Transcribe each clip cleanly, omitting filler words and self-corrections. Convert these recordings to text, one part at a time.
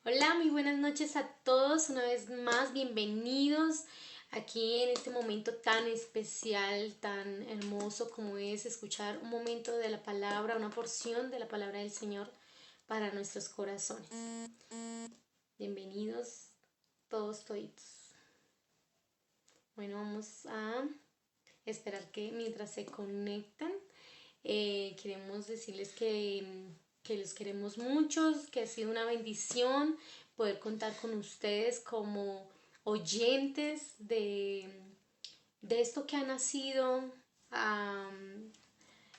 Hola, muy buenas noches a todos. Una vez más, bienvenidos aquí en este momento tan especial, tan hermoso como es escuchar un momento de la palabra, una porción de la palabra del Señor para nuestros corazones. Bienvenidos todos toditos. Bueno, vamos a esperar que mientras se conectan, queremos decirles que los queremos muchos, que ha sido una bendición poder contar con ustedes como oyentes de esto que ha nacido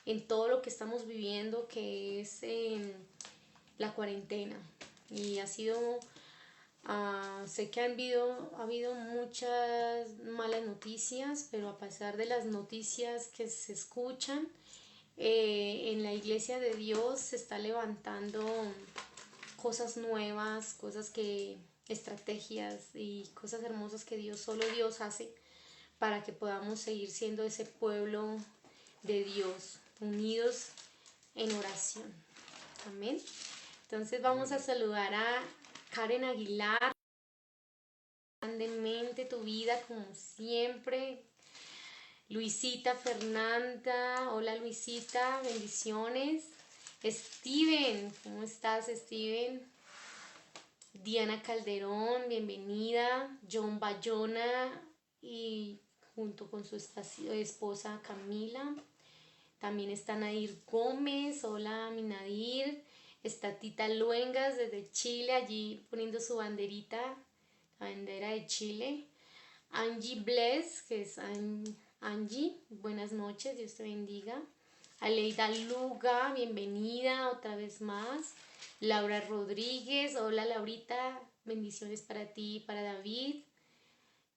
en todo lo que estamos viviendo, que es la cuarentena. Y ha sido, sé que ha habido muchas malas noticias, pero a pesar de las noticias que se escuchan, en la iglesia de Dios se está levantando cosas nuevas, estrategias y cosas hermosas que solo Dios hace para que podamos seguir siendo ese pueblo de Dios, unidos en oración. Amén. Entonces Muy vamos a bien. saludar a Karen Aguilar, grandemente tu vida como siempre. Luisita Fernanda, hola Luisita, bendiciones. Steven, ¿cómo estás Steven? Diana Calderón, bienvenida. John Bayona y junto con su esposa Camila. También está Nadir Gómez, hola mi Nadir. Está Tita Luengas desde Chile, allí poniendo su banderita, la bandera de Chile. Angie Bless, que es Angie, buenas noches, Dios te bendiga. Aleida Luga, bienvenida otra vez más. Laura Rodríguez, hola Laurita, bendiciones para ti y para David.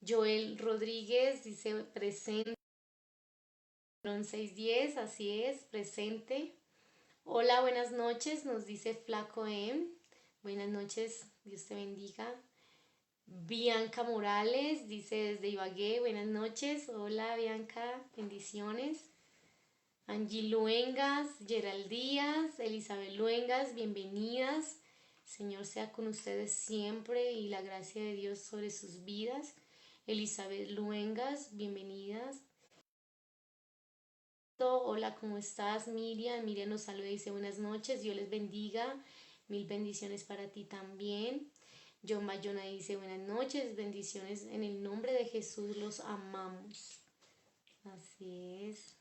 Joel Rodríguez dice presente, 610, así es, presente. Hola, buenas noches, nos dice Flaco M. Buenas noches, Dios te bendiga. Bianca Morales dice desde Ibagué, buenas noches. Hola Bianca, bendiciones. Angie Luengas, Gerald Díaz, Elizabeth Luengas, bienvenidas. Señor sea con ustedes siempre y la gracia de Dios sobre sus vidas. Elizabeth Luengas, bienvenidas. Hola, ¿cómo estás, Miriam? Miriam nos saluda y dice buenas noches, Dios les bendiga, mil bendiciones para ti también. John Bayona dice buenas noches, bendiciones en el nombre de Jesús, los amamos. Así es.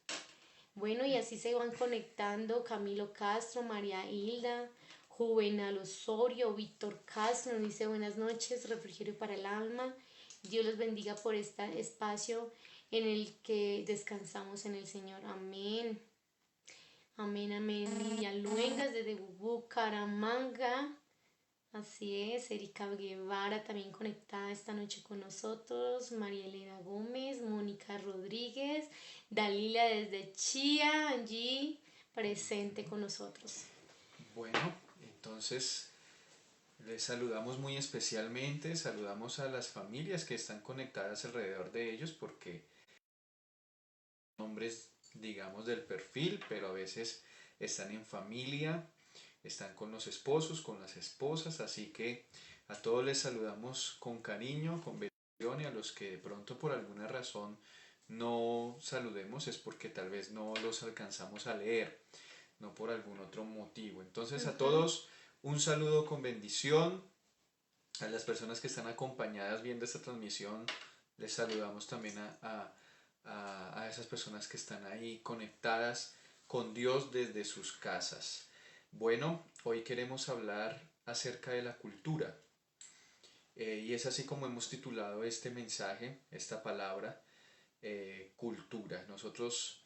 Bueno, y así se van conectando Camilo Castro, María Hilda, Juvenal Osorio, Víctor Castro, nos dice buenas noches, refrigerio para el alma. Dios los bendiga por este espacio en el que descansamos en el Señor. Amén. Amén, amén. Miriam Luengas desde Bucaramanga. Así es, Erika Guevara también conectada esta noche con nosotros, María Elena Gómez, Mónica Rodríguez, Dalila desde Chía, allí presente con nosotros. Bueno, entonces les saludamos muy especialmente, saludamos a las familias que están conectadas alrededor de ellos porque nombres, digamos, del perfil, pero a veces están en familia, están con los esposos, con las esposas, así que a todos les saludamos con cariño, con bendición y a los que de pronto por alguna razón no saludemos es porque tal vez no los alcanzamos a leer, no por algún otro motivo. Entonces a Ujú. todos un saludo con bendición, a las personas que están acompañadas viendo esta transmisión, les saludamos también a esas personas que están ahí conectadas con Dios desde sus casas. Bueno, hoy queremos hablar acerca de la cultura. Y es así como hemos titulado este mensaje, esta palabra, cultura. Nosotros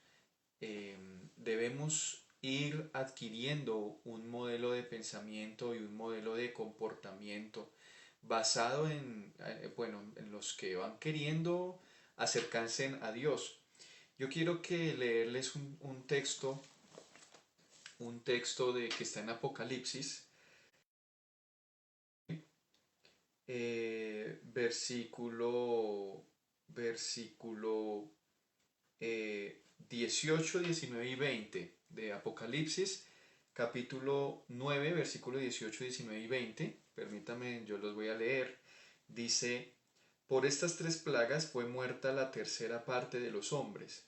debemos ir adquiriendo un modelo de pensamiento y un modelo de comportamiento basado en los que van queriendo acercarse a Dios. Yo quiero que leerles un texto que está en Apocalipsis, versículo 18, 19 y 20 de Apocalipsis, capítulo 9, versículo 18, 19 y 20. Permítame, yo los voy a leer. Dice, por estas tres plagas fue muerta la tercera parte de los hombres,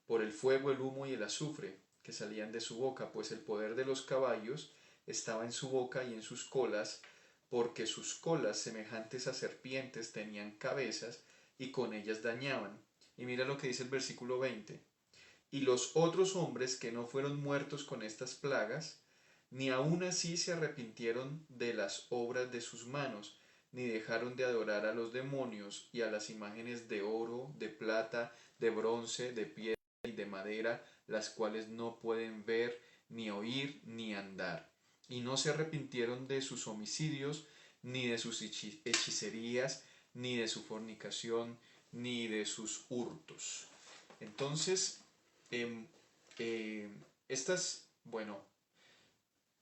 por el fuego, el humo y el azufre que salían de su boca, pues el poder de los caballos estaba en su boca y en sus colas, porque sus colas, semejantes a serpientes, tenían cabezas y con ellas dañaban. Y mira lo que dice el versículo 20. Y los otros hombres que no fueron muertos con estas plagas, ni aun así se arrepintieron de las obras de sus manos, ni dejaron de adorar a los demonios y a las imágenes de oro, de plata, de bronce, de piedra y de madera, las cuales no pueden ver, ni oír, ni andar. Y no se arrepintieron de sus homicidios, ni de sus hechicerías, ni de su fornicación, ni de sus hurtos. Entonces, eh, bueno,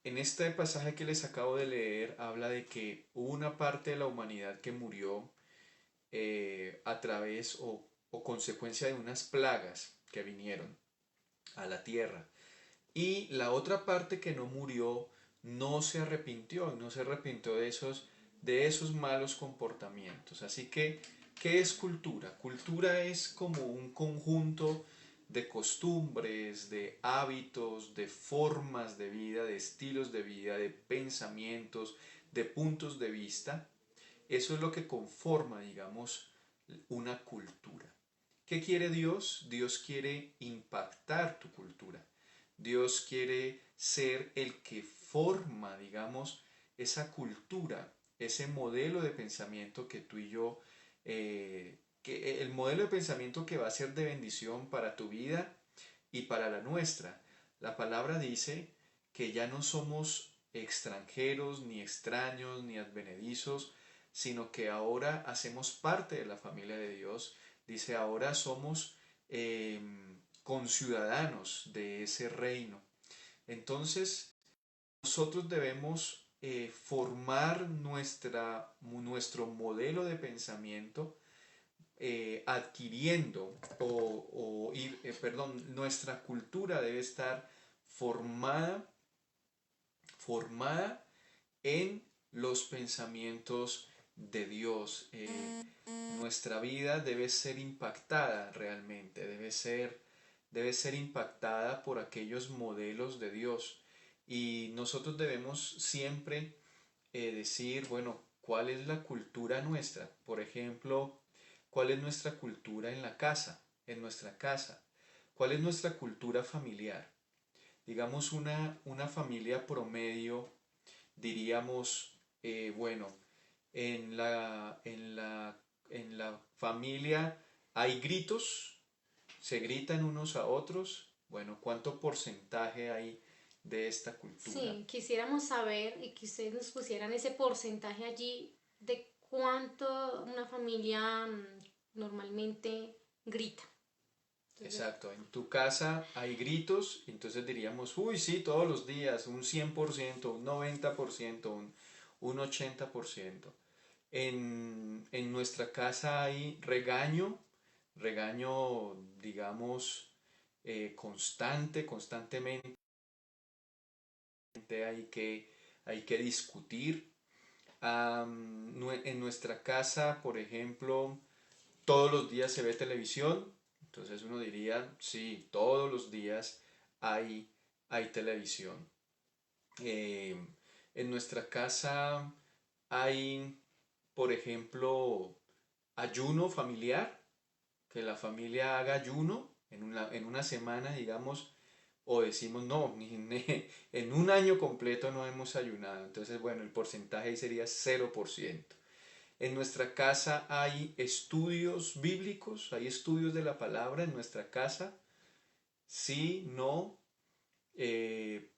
en este pasaje que les acabo de leer habla de que hubo una parte de la humanidad que murió a través o consecuencia de unas plagas que vinieron a la tierra. Y la otra parte que no murió no se arrepintió de esos malos comportamientos. Así que, ¿qué es cultura? Cultura es como un conjunto de costumbres, de hábitos, de formas de vida, de estilos de vida, de pensamientos, de puntos de vista. Eso es lo que conforma, digamos, una cultura. ¿Qué quiere Dios? Dios quiere impactar tu cultura. Dios quiere ser el que forma, digamos, esa cultura, ese modelo de pensamiento que tú y yo, que el modelo de pensamiento que va a ser de bendición para tu vida y para la nuestra. La palabra dice que ya no somos extranjeros, ni extraños, ni advenedizos, sino que ahora hacemos parte de la familia de Dios. Dice, ahora somos conciudadanos de ese reino. Entonces, nosotros debemos formar nuestro modelo de pensamiento adquiriendo perdón, nuestra cultura debe estar formada, formada en los pensamientos de Dios. Nuestra vida debe ser impactada realmente, debe ser impactada por aquellos modelos de Dios. Y nosotros debemos siempre decir, bueno, ¿cuál es la cultura nuestra? Por ejemplo, ¿cuál es nuestra cultura en la casa, en nuestra casa? ¿Cuál es nuestra cultura familiar? Digamos una familia promedio, diríamos, bueno, en la familia hay gritos, se gritan unos a otros. Bueno, ¿cuánto porcentaje hay de esta cultura? Sí, quisiéramos saber y que ustedes nos pusieran ese porcentaje allí de cuánto una familia normalmente grita. Entonces, Exacto, en tu casa hay gritos, entonces diríamos, uy, sí, todos los días, un 100%, un 90%, un 80%. En nuestra casa hay regaño, regaño, digamos, constantemente hay que discutir. En nuestra casa, por ejemplo, todos los días se ve televisión, entonces uno diría, sí, todos los días hay televisión. Eh, en nuestra casa hay, por ejemplo, ayuno familiar, que la familia haga ayuno en una semana, digamos, o decimos, no, en un año completo no hemos ayunado. Entonces, bueno, el porcentaje ahí sería 0%. En nuestra casa hay estudios bíblicos, hay estudios de la palabra en nuestra casa. Sí, no. Eh,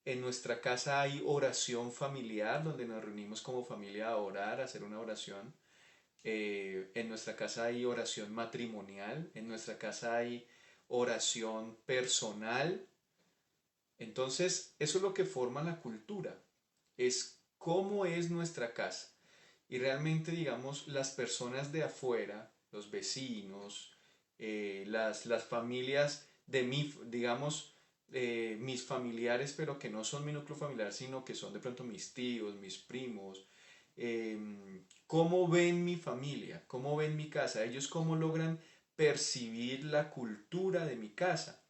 en nuestra casa hay oración familiar, donde nos reunimos como familia a orar, a hacer una oración. En nuestra casa hay oración matrimonial, en nuestra casa hay oración personal. Entonces, eso es lo que forma la cultura, es cómo es nuestra casa. Y realmente, digamos, las personas de afuera, los vecinos, las familias de mi, digamos, mis familiares, pero que no son mi núcleo familiar, sino que son de pronto mis tíos, mis primos, cómo ven mi familia, cómo ven mi casa, ellos cómo logran percibir la cultura de mi casa.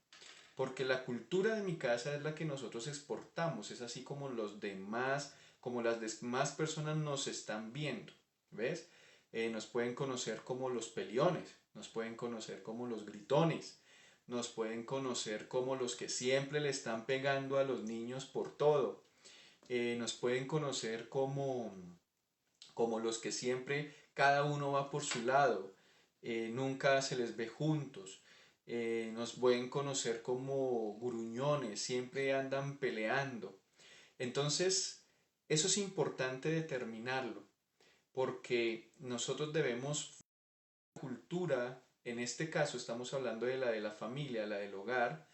Porque la cultura de mi casa es la que nosotros exportamos, es así como los demás, como las demás personas nos están viendo, ¿ves? Nos pueden conocer como los peliones, nos pueden conocer como los gritones, nos pueden conocer como los que siempre le están pegando a los niños por todo, nos pueden conocer como los que siempre cada uno va por su lado, nunca se les ve juntos, nos pueden conocer como gruñones, siempre andan peleando. Entonces, eso es importante determinarlo, porque nosotros debemos cultura, en este caso estamos hablando de la familia, la del hogar,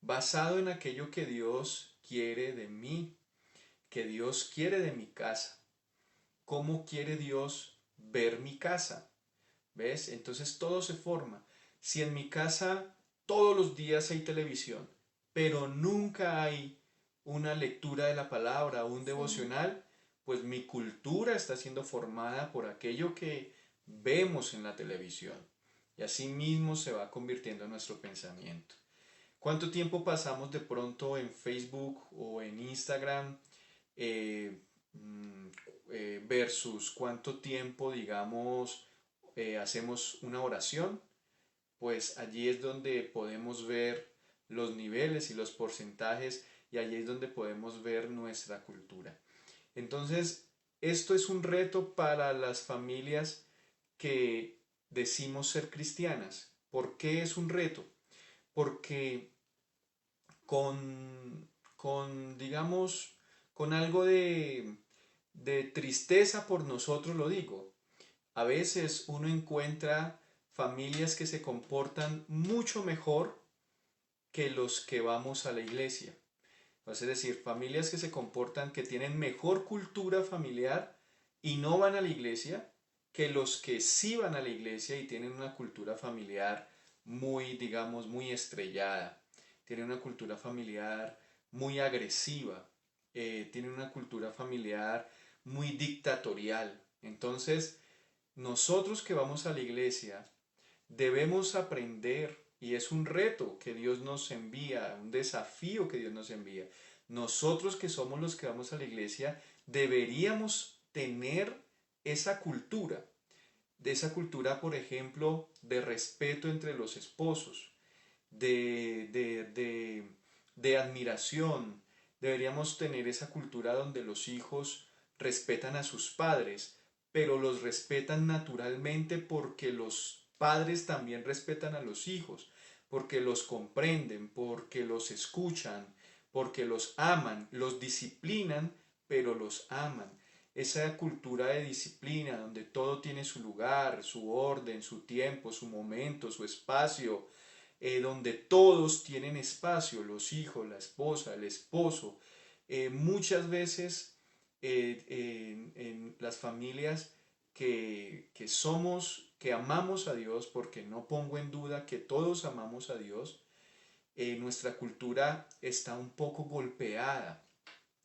basado en aquello que Dios quiere de mí, que Dios quiere de mi casa. ¿Cómo quiere Dios ver mi casa? ¿Ves? Entonces todo se forma. Si en mi casa todos los días hay televisión, pero nunca hay una lectura de la palabra, un Sí. devocional, pues mi cultura está siendo formada por aquello que vemos en la televisión. Y así mismo se va convirtiendo en nuestro pensamiento. ¿Cuánto tiempo pasamos de pronto en Facebook o en Instagram eh, mm, versus cuánto tiempo, digamos, hacemos una oración? Pues allí es donde podemos ver los niveles y los porcentajes y allí es donde podemos ver nuestra cultura. Entonces, esto es un reto para las familias que decimos ser cristianas. ¿Por qué es un reto? Porque digamos, con algo de tristeza por nosotros lo digo. A veces uno encuentra familias que se comportan mucho mejor que los que vamos a la iglesia. Es decir, familias que se comportan, que tienen mejor cultura familiar y no van a la iglesia, que los que sí van a la iglesia y tienen una cultura familiar muy, digamos, muy estrellada. Tienen una cultura familiar muy agresiva. Tienen una cultura familiar muy dictatorial. Entonces, nosotros que vamos a la iglesia debemos aprender, y es un reto que Dios nos envía, un desafío que Dios nos envía. Nosotros que somos los que vamos a la iglesia, deberíamos tener esa cultura, de esa cultura, por ejemplo, de respeto entre los esposos, de, de, de, de admiración. Deberíamos tener esa cultura donde los hijos respetan a sus padres, pero los respetan naturalmente porque los padres también respetan a los hijos, porque los comprenden, porque los escuchan, porque los aman, los disciplinan, pero los aman. Esa cultura de disciplina donde todo tiene su lugar, su orden, su tiempo, su momento, su espacio, donde todos tienen espacio, los hijos, la esposa, el esposo. Muchas veces en las familias que somos, que amamos a Dios, porque no pongo en duda que todos amamos a Dios, nuestra cultura está un poco golpeada,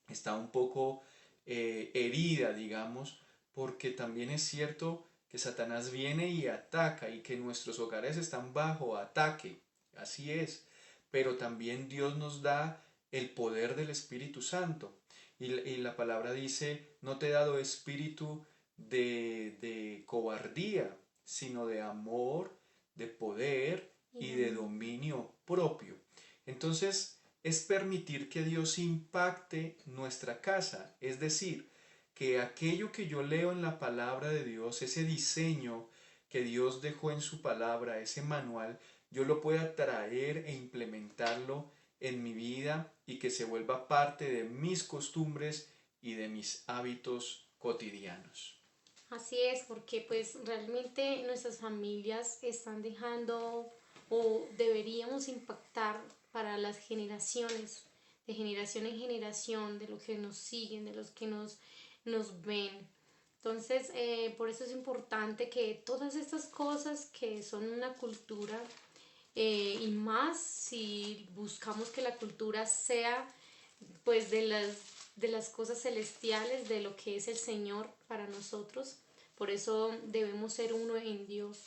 está un poco herida, digamos, porque también es cierto que Satanás viene y ataca y que nuestros hogares están bajo ataque, así es, pero también Dios nos da el poder del Espíritu Santo. Y la palabra dice, no te he dado espíritu de cobardía, sino de amor, de poder Y y de dominio propio. Entonces, es permitir que Dios impacte nuestra casa, es decir, que aquello que yo leo en la palabra de Dios, ese diseño que Dios dejó en su palabra, ese manual, yo lo pueda traer e implementarlo en mi vida y que se vuelva parte de mis costumbres y de mis hábitos cotidianos. así es, porque pues realmente nuestras familias están dejando o deberíamos impactar para las generaciones, de generación en generación, de los que nos siguen, de los que nos ven. Entonces, por eso es importante que todas estas cosas que son una cultura y más si buscamos que la cultura sea pues de las cosas celestiales, de lo que es el Señor para nosotros. Por eso debemos ser uno en Dios.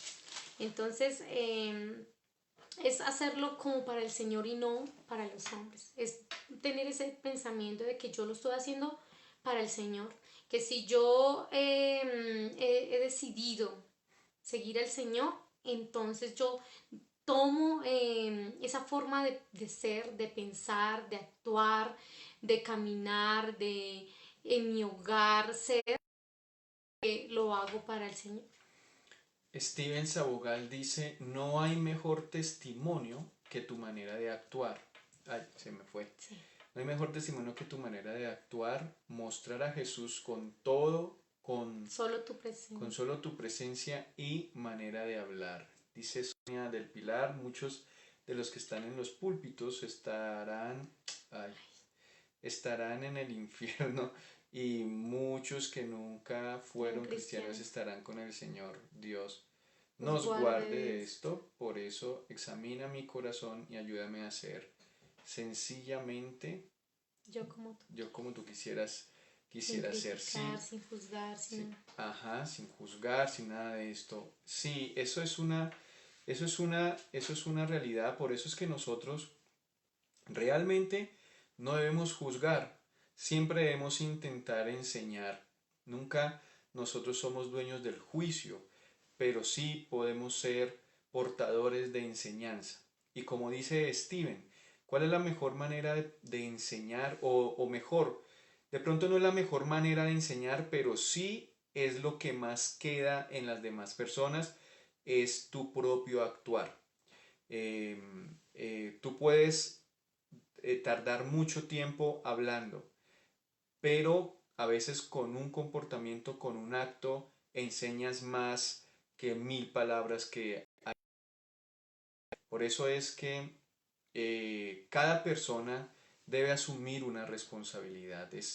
Entonces, es hacerlo como para el Señor y no para los hombres. Es tener ese pensamiento de que yo lo estoy haciendo para el Señor. Que si yo he decidido seguir al Señor, entonces yo tomo esa forma de ser, de pensar, de actuar, de caminar, de en mi hogar, ser, que lo hago para el Señor. Steven Sabogal dice, no hay mejor testimonio que tu manera de actuar. Ay, se me fue. Sí. No hay mejor testimonio que tu manera de actuar, mostrar a Jesús con todo, Solo tu con presencia. solo tu presencia y manera de hablar. Dice Sonia del Pilar, muchos de los que están en los púlpitos ay, estarán en el infierno y muchos que nunca Son fueron cristianos cristianos. estarán con el Señor. Dios Nos nos guarde guarde de Dios. esto, por eso examina mi corazón y ayúdame a ser sencillamente Yo como tú. yo como tú quisieras, Sin quisiera ser, criticar, sí, sin juzgar, sí, sin... ajá, sin juzgar, sin nada de esto. Sí, eso es una realidad, por eso es que nosotros realmente no debemos juzgar, siempre debemos intentar enseñar. Nunca nosotros somos dueños del juicio, pero sí podemos ser portadores de enseñanza. Y como dice Steven, ¿cuál es la mejor manera de enseñar? O mejor, de pronto no es la mejor manera de enseñar, pero sí es lo que más queda en las demás personas, es tu propio actuar. Eh, Tú puedes tardar mucho tiempo hablando, pero a veces con un comportamiento, con un acto, enseñas más que 1000 palabras que hay. Por eso es que cada persona debe asumir una responsabilidad. Es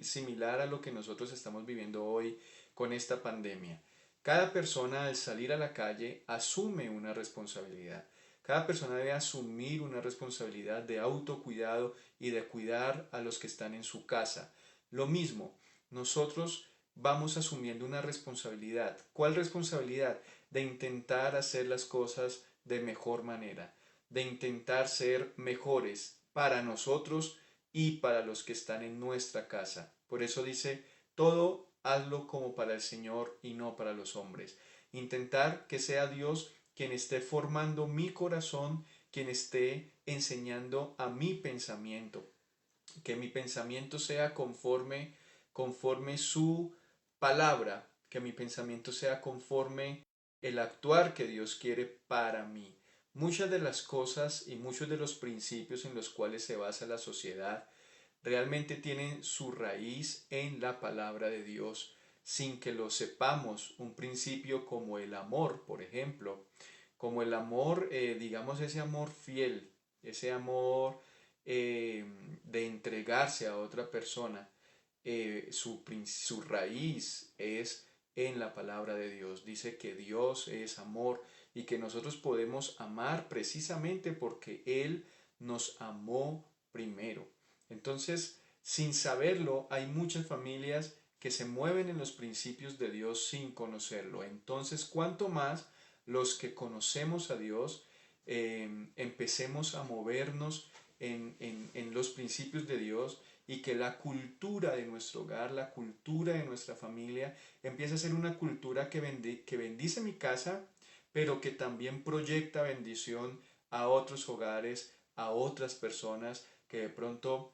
similar a lo que nosotros estamos viviendo hoy con esta pandemia. Cada persona al salir a la calle asume una responsabilidad. Cada persona debe asumir una responsabilidad de autocuidado y de cuidar a los que están en su casa. Lo mismo, nosotros vamos asumiendo una responsabilidad. ¿Cuál responsabilidad? De intentar hacer las cosas de mejor manera, de intentar ser mejores para nosotros y para los que están en nuestra casa. Por eso dice, todo hazlo como para el Señor y no para los hombres. Intentar que sea Dios quien esté formando mi corazón, quien esté enseñando a mi pensamiento, que mi pensamiento sea conforme su palabra, que mi pensamiento sea conforme el actuar que Dios quiere para mí. Muchas de las cosas y muchos de los principios en los cuales se basa la sociedad realmente tienen su raíz en la palabra de Dios, sin que lo sepamos. Un principio como el amor, por ejemplo, como el amor, digamos ese amor fiel, ese amor eh, de entregarse a otra persona, su raíz es en la palabra de Dios. Dice que Dios es amor y que nosotros podemos amar precisamente porque Él nos amó primero. Entonces, sin saberlo, hay muchas familias que se mueven en los principios de Dios sin conocerlo. Entonces, cuanto más los que conocemos a Dios, empecemos a movernos en los principios de Dios y que la cultura de nuestro hogar, la cultura de nuestra familia, empiece a ser una cultura que bendice mi casa, pero que también proyecta bendición a otros hogares, a otras personas que de pronto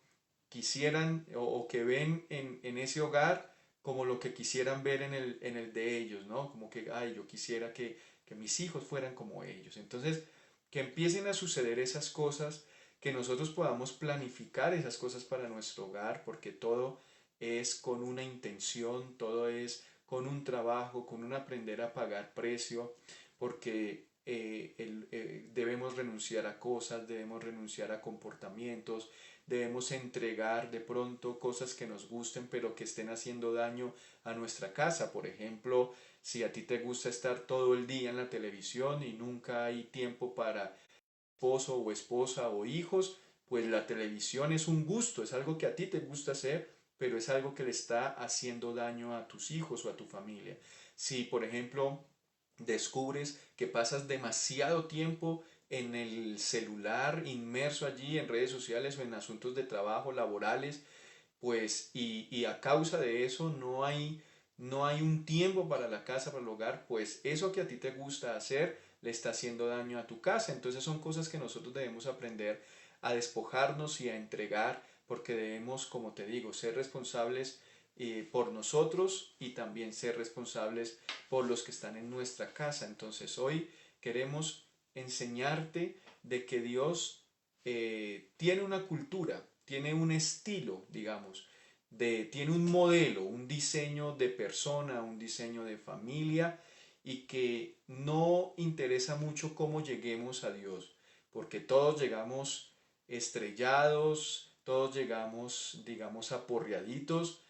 quisieran o que ven en ese hogar como lo que quisieran ver en el de ellos, ¿no? Como que, ay, yo quisiera que mis hijos fueran como ellos. Entonces, que empiecen a suceder esas cosas, que nosotros podamos planificar esas cosas para nuestro hogar, porque todo es con una intención, todo es con un trabajo, con un aprender a pagar precio, porque debemos renunciar a cosas, debemos renunciar a comportamientos, debemos entregar de pronto cosas que nos gusten pero que estén haciendo daño a nuestra casa. Por ejemplo, si a ti te gusta estar todo el día en la televisión y nunca hay tiempo para esposo o esposa o hijos, pues la televisión es un gusto, es algo que a ti te gusta hacer, pero es algo que le está haciendo daño a tus hijos o a tu familia. Si, por ejemplo, descubres que pasas demasiado tiempo en el celular, inmerso allí en redes sociales o en asuntos de trabajo, laborales, pues y a causa de eso no hay un tiempo para la casa, para el hogar, pues eso que a ti te gusta hacer le está haciendo daño a tu casa. Entonces son cosas que nosotros debemos aprender a despojarnos y a entregar, porque debemos, como te digo, ser responsables por nosotros y también ser responsables por los que están en nuestra casa. Entonces hoy queremos enseñarte de que Dios tiene una cultura, tiene un estilo, digamos, tiene un modelo, un diseño de persona, un diseño de familia, y que no interesa mucho cómo lleguemos a Dios, porque todos llegamos estrellados, todos llegamos, digamos, aporreaditos,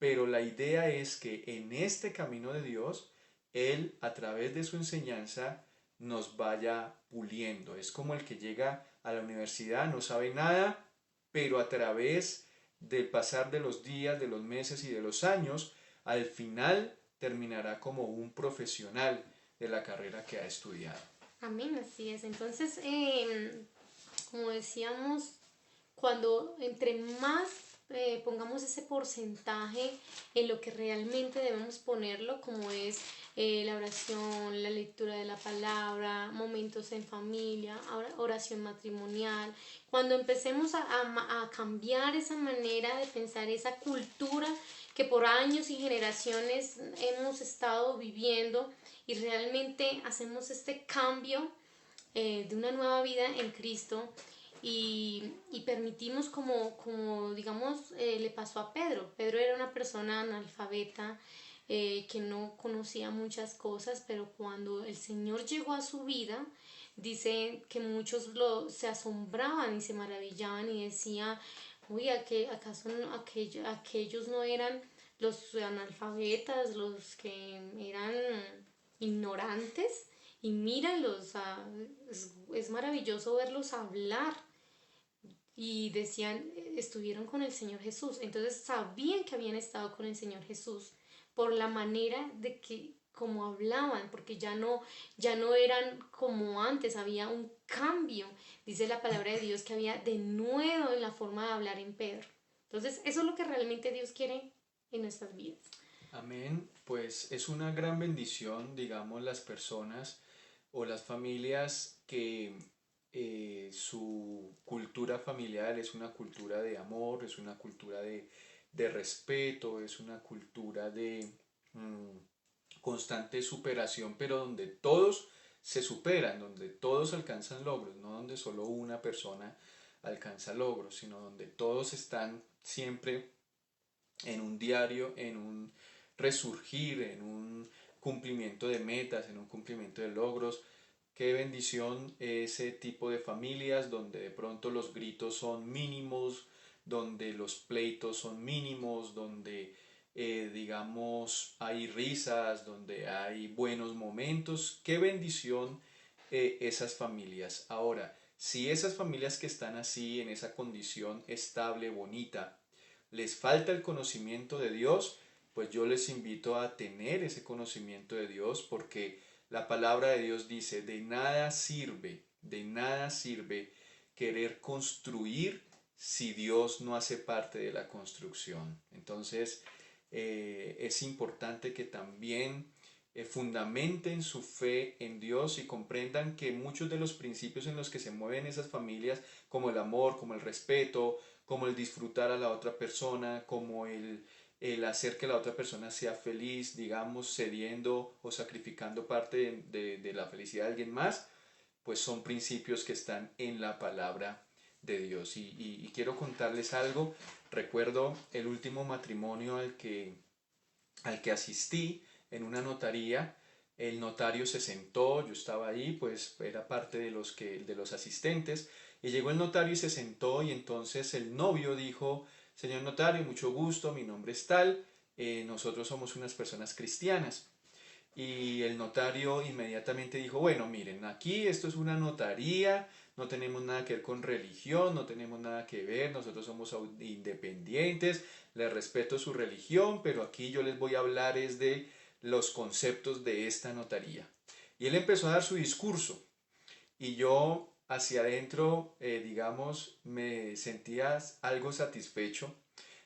pero la idea es que en este camino de Dios, Él a través de su enseñanza nos vaya puliendo. Es como el que llega a la universidad, no sabe nada, pero a través del pasar de los días, de los meses y de los años, al final terminará como un profesional de la carrera que ha estudiado. Amén, así es. Entonces, como decíamos, cuando entre más pongamos ese porcentaje en lo que realmente debemos ponerlo, como es la oración, la lectura de la palabra, momentos en familia, oración matrimonial, cuando empecemos a cambiar esa manera de pensar, esa cultura que por años y generaciones hemos estado viviendo y realmente hacemos este cambio de una nueva vida en Cristo y permitimos como digamos, le pasó a Pedro. Pedro era una persona analfabeta que no conocía muchas cosas, pero cuando el Señor llegó a su vida, dice que muchos se asombraban y se maravillaban y decían, uy, ¿acaso aquellos no eran los analfabetas, los que eran ignorantes? Y míralos, es maravilloso verlos hablar. Y decían, estuvieron con el Señor Jesús. Entonces sabían que habían estado con el Señor Jesús por la manera de que como hablaban, porque ya no eran como antes, había un cambio. Dice la palabra de Dios que había de nuevo en la forma de hablar en Pedro. Entonces eso es lo que realmente Dios quiere en nuestras vidas. Amén. Pues es una gran bendición, digamos, las personas o las familias que su cultura familiar es una cultura de amor, es una cultura de respeto, es una cultura de mm, constante superación, pero donde todos se superan, donde todos alcanzan logros, no donde solo una persona alcanza logros, sino donde todos están siempre en un diario, en un resurgir, en un cumplimiento de metas, en un cumplimiento de logros. Qué bendición ese tipo de familias donde de pronto los gritos son mínimos, donde los pleitos son mínimos, donde digamos hay risas, donde hay buenos momentos. Qué bendición esas familias. Ahora, si esas familias que están así, en esa condición estable, bonita, les falta el conocimiento de Dios, pues yo les invito a tener ese conocimiento de Dios, porque la palabra de Dios dice, de nada sirve querer construir si Dios no hace parte de la construcción. Entonces es importante que también fundamenten su fe en Dios y comprendan que muchos de los principios en los que se mueven esas familias, como el amor, como el respeto, como el disfrutar a la otra persona, como el hacer que la otra persona sea feliz, digamos, cediendo o sacrificando parte de la felicidad de alguien más, pues son principios que están en la palabra de Dios. Y quiero contarles algo. Recuerdo el último matrimonio al que asistí en una notaría. El notario se sentó, yo estaba ahí, pues era parte de los asistentes, y llegó el notario y se sentó, y entonces el novio dijo, señor notario, mucho gusto, mi nombre es tal, nosotros somos unas personas cristianas. y el notario inmediatamente dijo, bueno, miren, aquí esto es una notaría, no tenemos nada que ver con religión, no tenemos nada que ver, nosotros somos independientes, les respeto su religión, pero aquí yo les voy a hablar es de los conceptos de esta notaría. Y él empezó a dar su discurso y yo hacia adentro, digamos, me sentía algo satisfecho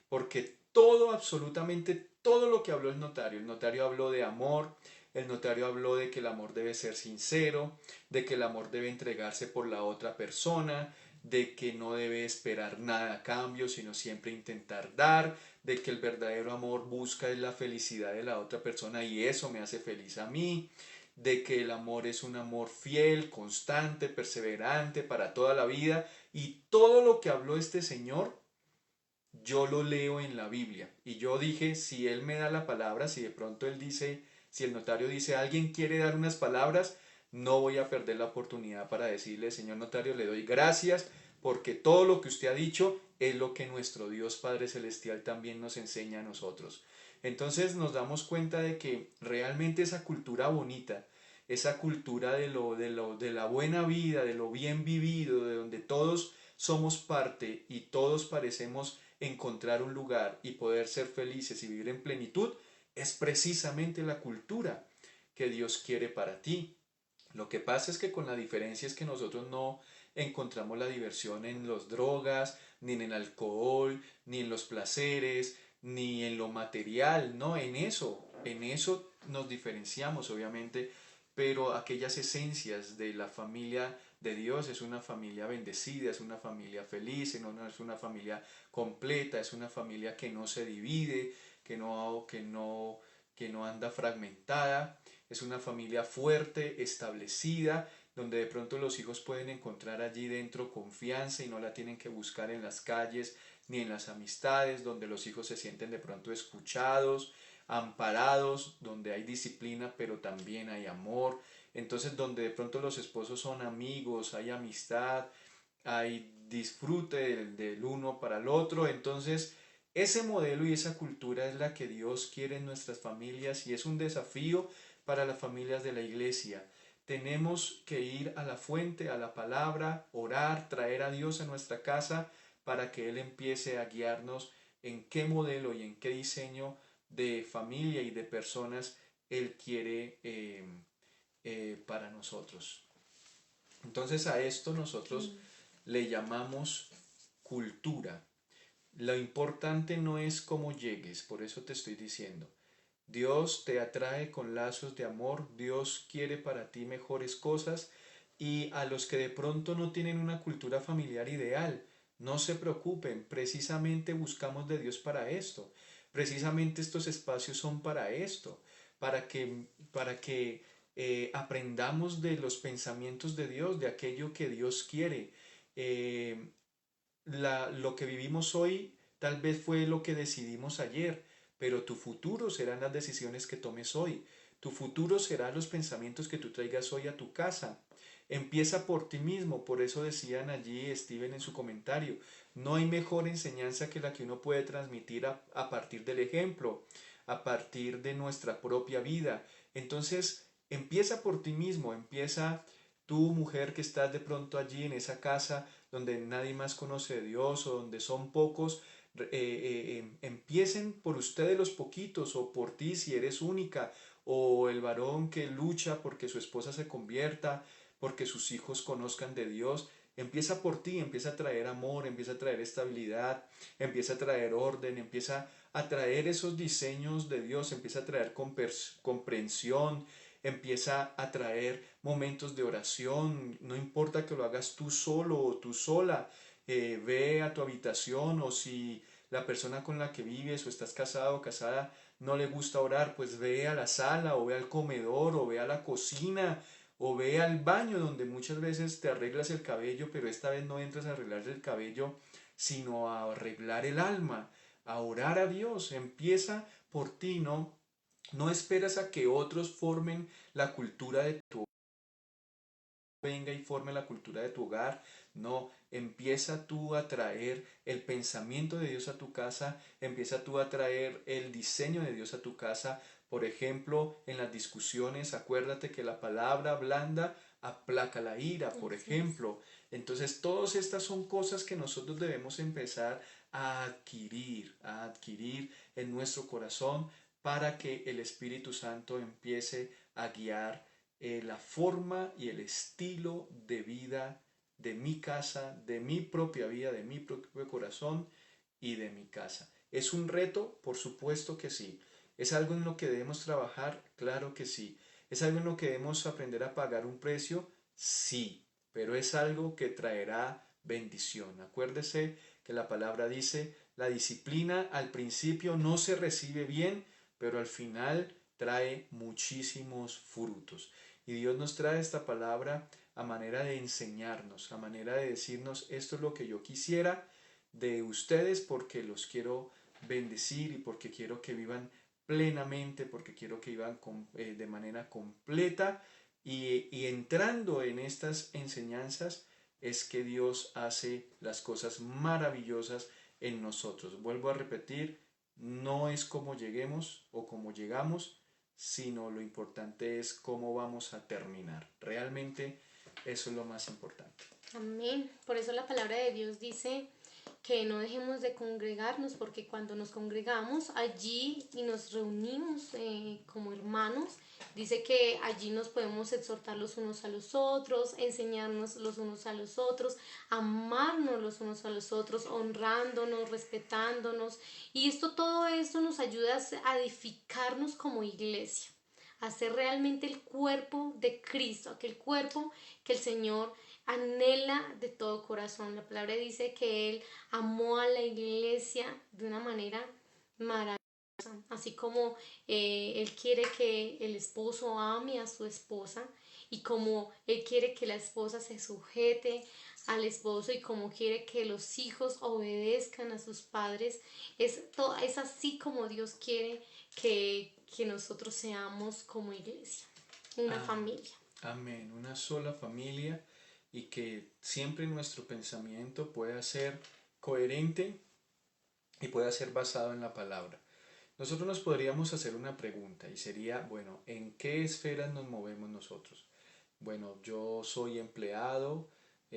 porque todo, absolutamente todo lo que habló el notario habló de amor, el notario habló de que el amor debe ser sincero, de que el amor debe entregarse por la otra persona, de que no debe esperar nada a cambio, sino siempre intentar dar, de que el verdadero amor busca es la felicidad de la otra persona y eso me hace feliz a mí, de que el amor es un amor fiel, constante, perseverante para toda la vida y todo lo que habló este señor yo lo leo en la Biblia. Y yo dije, si él me da la palabra, si de pronto él dice, si el notario dice, alguien quiere dar unas palabras, no voy a perder la oportunidad para decirle, señor notario, le doy gracias porque todo lo que usted ha dicho es lo que nuestro Dios Padre Celestial también nos enseña a nosotros. Entonces nos damos cuenta de que realmente esa cultura bonita, esa cultura de la buena vida, de lo bien vivido, de donde todos somos parte y todos parecemos encontrar un lugar y poder ser felices y vivir en plenitud, es precisamente la cultura que Dios quiere para ti. Lo que pasa es que con la diferencia es que nosotros no encontramos la diversión en las drogas, ni en el alcohol, ni en los placeres, ni en lo material, no, en eso nos diferenciamos obviamente, pero aquellas esencias de la familia de Dios es una familia bendecida, es una familia feliz, es una familia completa, es una familia que no se divide, que no anda fragmentada, es una familia fuerte, establecida, donde de pronto los hijos pueden encontrar allí dentro confianza y no la tienen que buscar en las calles ni en las amistades, donde los hijos se sienten de pronto escuchados, amparados, donde hay disciplina pero también hay amor, entonces donde de pronto los esposos son amigos, hay amistad, hay disfrute del uno para el otro, entonces ese modelo y esa cultura es la que Dios quiere en nuestras familias y es un desafío para las familias de la iglesia. Tenemos que ir a la fuente, a la palabra, orar, traer a Dios a nuestra casa para que Él empiece a guiarnos en qué modelo y en qué diseño de familia y de personas Él quiere para nosotros. Entonces a esto nosotros Sí. le llamamos cultura. Lo importante no es cómo llegues, por eso te estoy diciendo. Dios te atrae con lazos de amor, Dios quiere para ti mejores cosas y a los que de pronto no tienen una cultura familiar ideal, no se preocupen, precisamente buscamos de Dios para esto, precisamente estos espacios son para esto, para que aprendamos de los pensamientos de Dios, de aquello que Dios quiere. Eh, lo que vivimos hoy tal vez fue lo que decidimos ayer, pero tu futuro serán las decisiones que tomes hoy. Tu futuro serán los pensamientos que tú traigas hoy a tu casa. Empieza por ti mismo, por eso decían allí Steven en su comentario, no hay mejor enseñanza que la que uno puede transmitir a partir del ejemplo, a partir de nuestra propia vida. Entonces, empieza por ti mismo, empieza tú, mujer, que estás de pronto allí en esa casa donde nadie más conoce a Dios o donde son pocos, empiecen por ustedes los poquitos o por ti si eres única o el varón que lucha porque su esposa se convierta, porque sus hijos conozcan de Dios. Empieza por ti, empieza a traer amor, empieza a traer estabilidad, empieza a traer orden, empieza a traer esos diseños de Dios, empieza a traer comprensión, empieza a traer momentos de oración, no importa que lo hagas tú solo o tú sola, ve a tu habitación o si la persona con la que vives o estás casado o casada no le gusta orar, pues ve a la sala o ve al comedor o ve a la cocina o ve al baño donde muchas veces te arreglas el cabello, pero esta vez no entras a arreglar el cabello, sino a arreglar el alma, a orar a Dios. Empieza por ti, no esperas a que otros formen la cultura de tu venga y forme la cultura de tu hogar. No, empieza tú a traer el pensamiento de Dios a tu casa, empieza tú a traer el diseño de Dios a tu casa. Por ejemplo, en las discusiones, acuérdate que la palabra blanda aplaca la ira, por Así es. ejemplo. Entonces, todas estas son cosas que nosotros debemos empezar a adquirir en nuestro corazón para que el Espíritu Santo empiece a guiar la forma y el estilo de vida de mi casa, de mi propia vida, de mi propio corazón y de mi casa. ¿Es un reto? Por supuesto que sí. ¿Es algo en lo que debemos trabajar? Claro que sí. ¿Es algo en lo que debemos aprender a pagar un precio? Sí, pero es algo que traerá bendición. Acuérdese que la palabra dice, la disciplina al principio no se recibe bien, pero al final trae muchísimos frutos. Y Dios nos trae esta palabra a manera de enseñarnos, a manera de decirnos, esto es lo que yo quisiera de ustedes porque los quiero bendecir y porque quiero que vivan plenamente, porque quiero que vivan de manera completa y entrando en estas enseñanzas es que Dios hace las cosas maravillosas en nosotros. Vuelvo a repetir, no es como lleguemos o como llegamos, sino lo importante es cómo vamos a terminar. Realmente eso es lo más importante. Amén. Por eso la palabra de Dios dice que no dejemos de congregarnos, porque cuando nos congregamos allí y nos reunimos como hermanos, dice que allí nos podemos exhortar los unos a los otros, enseñarnos los unos a los otros, amarnos los unos a los otros, honrándonos, respetándonos. Y todo esto nos ayuda a edificarnos como iglesia, a ser realmente el cuerpo de Cristo, aquel cuerpo que el Señor anhela de todo corazón. La palabra dice que Él amó a la iglesia de una manera maravillosa, así como Él quiere que el esposo ame a su esposa y como Él quiere que la esposa se sujete al esposo y como quiere que los hijos obedezcan a sus padres. Es así como Dios quiere que nosotros seamos como iglesia, una Ah, familia. amén. Una sola familia y que siempre nuestro pensamiento pueda ser coherente y pueda ser basado en la palabra. Nosotros nos podríamos hacer una pregunta y sería, bueno, ¿en qué esferas nos movemos nosotros? Bueno, yo soy empleado,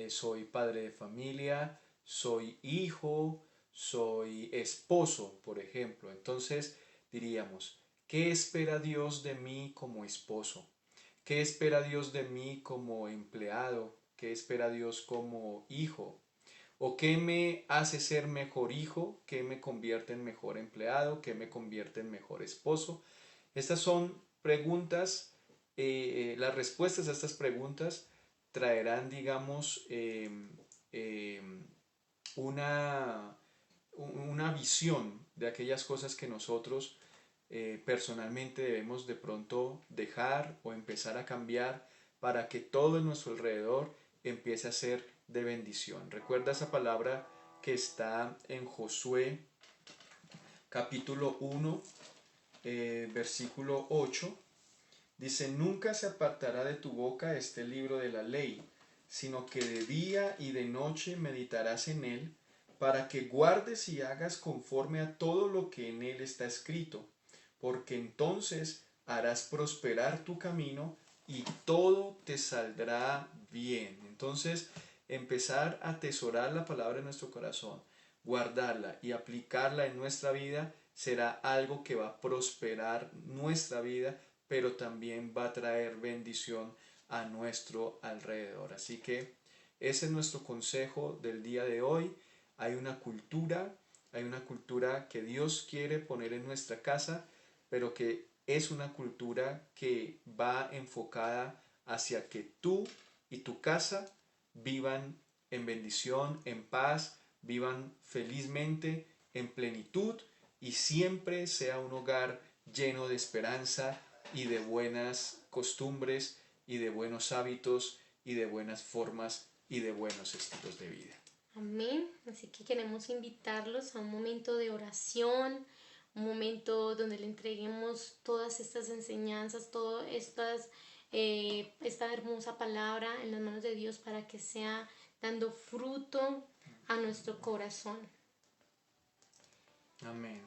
soy padre de familia, soy hijo, soy esposo, por ejemplo. Entonces diríamos, ¿qué espera Dios de mí como esposo? ¿Qué espera Dios de mí como empleado? ¿Qué espera Dios como hijo? ¿O qué me hace ser mejor hijo? ¿Qué me convierte en mejor empleado? ¿Qué me convierte en mejor esposo? Estas son preguntas, las respuestas a estas preguntas traerán, digamos, eh, una, una visión de aquellas cosas que nosotros personalmente debemos de pronto dejar o empezar a cambiar para que todo en nuestro alrededor empiece a ser de bendición. Recuerda esa palabra que está en Josué capítulo 1, versículo 8. Dice, nunca se apartará de tu boca este libro de la ley, sino que de día y de noche meditarás en él, para que guardes y hagas conforme a todo lo que en él está escrito, porque entonces harás prosperar tu camino y todo te saldrá bien. Entonces, empezar a atesorar la palabra en nuestro corazón, guardarla y aplicarla en nuestra vida será algo que va a prosperar nuestra vida, pero también va a traer bendición a nuestro alrededor. Así que ese es nuestro consejo del día de hoy. Hay una cultura que Dios quiere poner en nuestra casa, pero que es una cultura que va enfocada hacia que tú y tu casa vivan en bendición, en paz, vivan felizmente, en plenitud y siempre sea un hogar lleno de esperanza y de buenas costumbres y de buenos hábitos y de buenas formas y de buenos estilos de vida. Amén. Así que queremos invitarlos a un momento de oración, un momento donde le entreguemos todas estas enseñanzas, todas estas esta hermosa palabra en las manos de Dios para que sea dando fruto a nuestro corazón. Amén.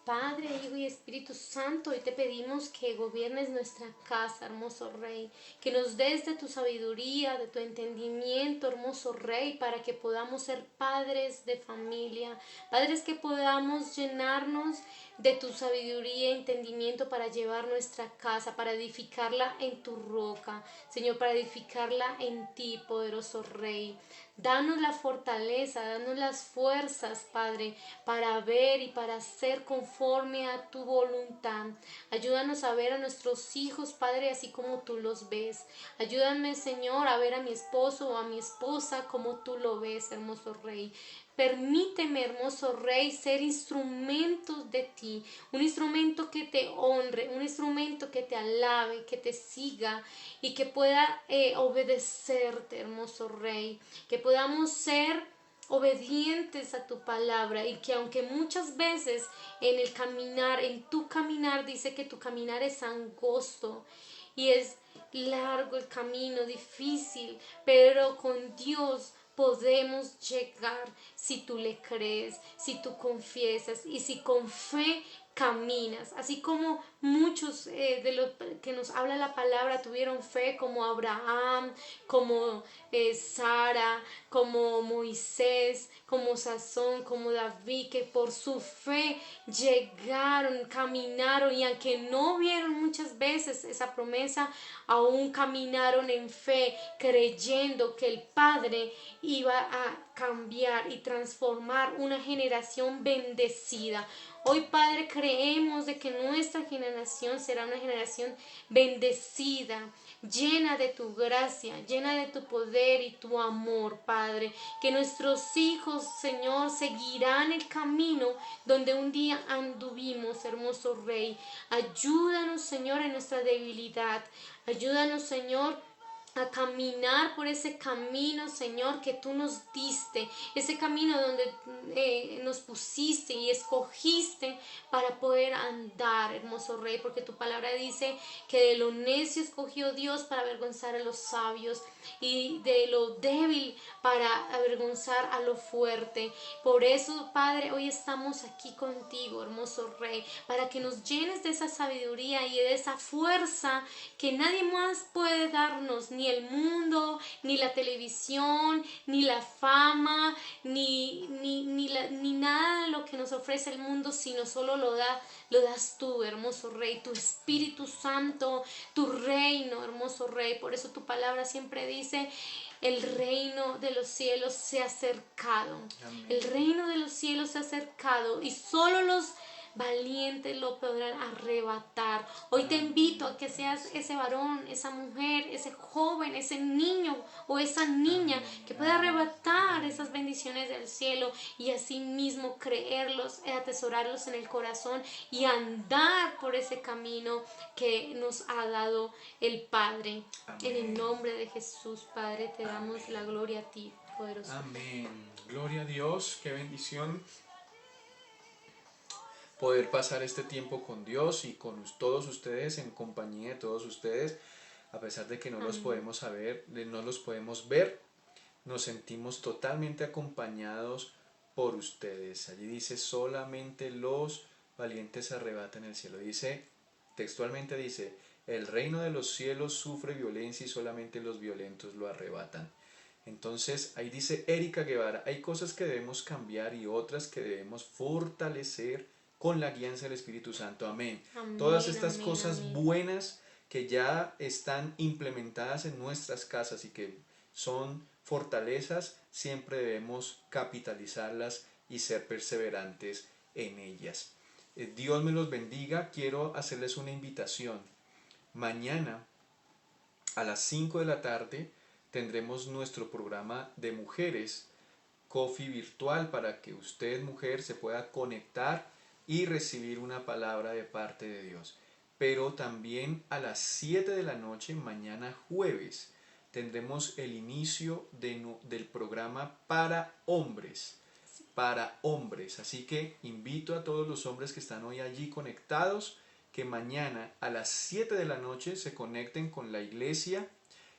Padre, Hijo y Espíritu Santo, hoy te pedimos que gobiernes nuestra casa, hermoso Rey, que nos des de tu sabiduría, de tu entendimiento, hermoso Rey, para que podamos ser padres de familia, padres que podamos llenarnos de tu sabiduría y entendimiento para llevar nuestra casa, para edificarla en tu roca, Señor, para edificarla en ti, poderoso Rey. Danos la fortaleza, danos las fuerzas, Padre, para ver y para hacer conforme a tu voluntad. Ayúdanos a ver a nuestros hijos, Padre, así como tú los ves. Ayúdame, Señor, a ver a mi esposo o a mi esposa como tú lo ves, hermoso Rey. Permíteme, hermoso Rey, ser instrumentos de ti, un instrumento que te honre, un instrumento que te alabe, que te siga y que pueda obedecerte, hermoso Rey, que podamos ser obedientes a tu palabra y que aunque muchas veces en el caminar, en tu caminar, dice que tu caminar es angosto y es largo el camino, difícil, pero con Dios podemos llegar si tú le crees, si tú confiesas y si con fe caminas, así como muchos de los que nos habla la palabra tuvieron fe, como Abraham, como Sara, como Moisés, como Sansón, como David, que por su fe llegaron, caminaron y aunque no vieron muchas veces esa promesa, aún caminaron en fe, creyendo que el Padre iba a cambiar y transformar una generación bendecida. Hoy, Padre, creemos de que nuestra generación será una generación bendecida, llena de tu gracia, llena de tu poder y tu amor, Padre. Que nuestros hijos, Señor, seguirán el camino donde un día anduvimos, hermoso Rey. Ayúdanos, Señor, en nuestra debilidad. Ayúdanos, Señor, a caminar por ese camino, Señor, que tú nos diste, ese camino donde nos pusiste y escogiste para poder andar, hermoso Rey, porque tu palabra dice que de lo necio escogió Dios para avergonzar a los sabios y de lo débil para avergonzar a lo fuerte. Por eso, Padre, hoy estamos aquí contigo, hermoso Rey, para que nos llenes de esa sabiduría y de esa fuerza que nadie más puede darnos, ni el mundo, ni la televisión, ni la fama, ni nada de lo que nos ofrece el mundo, sino solo lo das tú, hermoso Rey, tu Espíritu Santo, tu reino, hermoso Rey. Por eso tu palabra siempre dice: el reino de los cielos se ha acercado. Amén. El reino de los cielos se ha acercado y solo los valientes lo podrán arrebatar. Hoy te invito a que seas ese varón, esa mujer, ese joven, ese niño o esa niña que pueda arrebatar esas bendiciones del cielo y así mismo creerlos, atesorarlos en el corazón y andar por ese camino que nos ha dado el Padre. Amén. En el nombre de Jesús, Padre, te damos la gloria a ti, poderoso. Amén. Gloria a Dios, qué bendición poder pasar este tiempo con Dios y con todos ustedes, en compañía de todos ustedes, a pesar de que no los podemos saber, no los podemos ver, nos sentimos totalmente acompañados por ustedes. Allí dice: solamente los valientes arrebatan el cielo. Dice, textualmente dice: el reino de los cielos sufre violencia y solamente los violentos lo arrebatan. Entonces ahí dice Erika Guevara: hay cosas que debemos cambiar y otras que debemos fortalecer con la guianza del Espíritu Santo. Amén. Todas estas cosas buenas que ya están implementadas en nuestras casas y que son fortalezas, siempre debemos capitalizarlas y ser perseverantes en ellas. Dios me los bendiga. Quiero hacerles una invitación. Mañana a las 5 de la tarde tendremos nuestro programa de mujeres, Coffee virtual, para que usted, mujer, se pueda conectar y recibir una palabra de parte de Dios. Pero también a las 7 de la noche, mañana jueves, tendremos el inicio del programa para hombres. Para hombres. Así que invito a todos los hombres que están hoy allí conectados que mañana a las 7 de la noche se conecten con la iglesia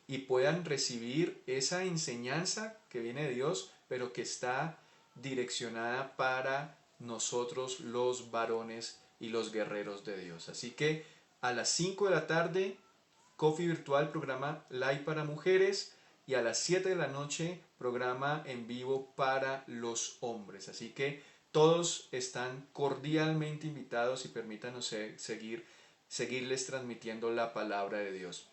y puedan recibir esa enseñanza que viene de Dios, pero que está direccionada para nosotros los varones y los guerreros de Dios. Así que a las 5 de la tarde, Coffee Virtual, programa live para mujeres, y a las 7 de la noche, programa en vivo para los hombres. Así que todos están cordialmente invitados y permítanos seguirles transmitiendo la palabra de Dios.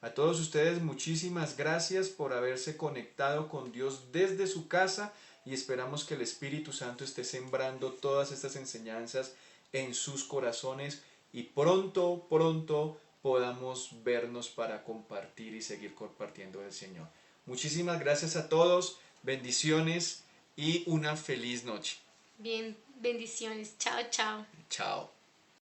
A todos ustedes, muchísimas gracias por haberse conectado con Dios desde su casa, y esperamos que el Espíritu Santo esté sembrando todas estas enseñanzas en sus corazones y pronto podamos vernos para compartir y seguir compartiendo el Señor. Muchísimas gracias a todos, bendiciones y una feliz noche. Bien, bendiciones. Chao, chao. Chao.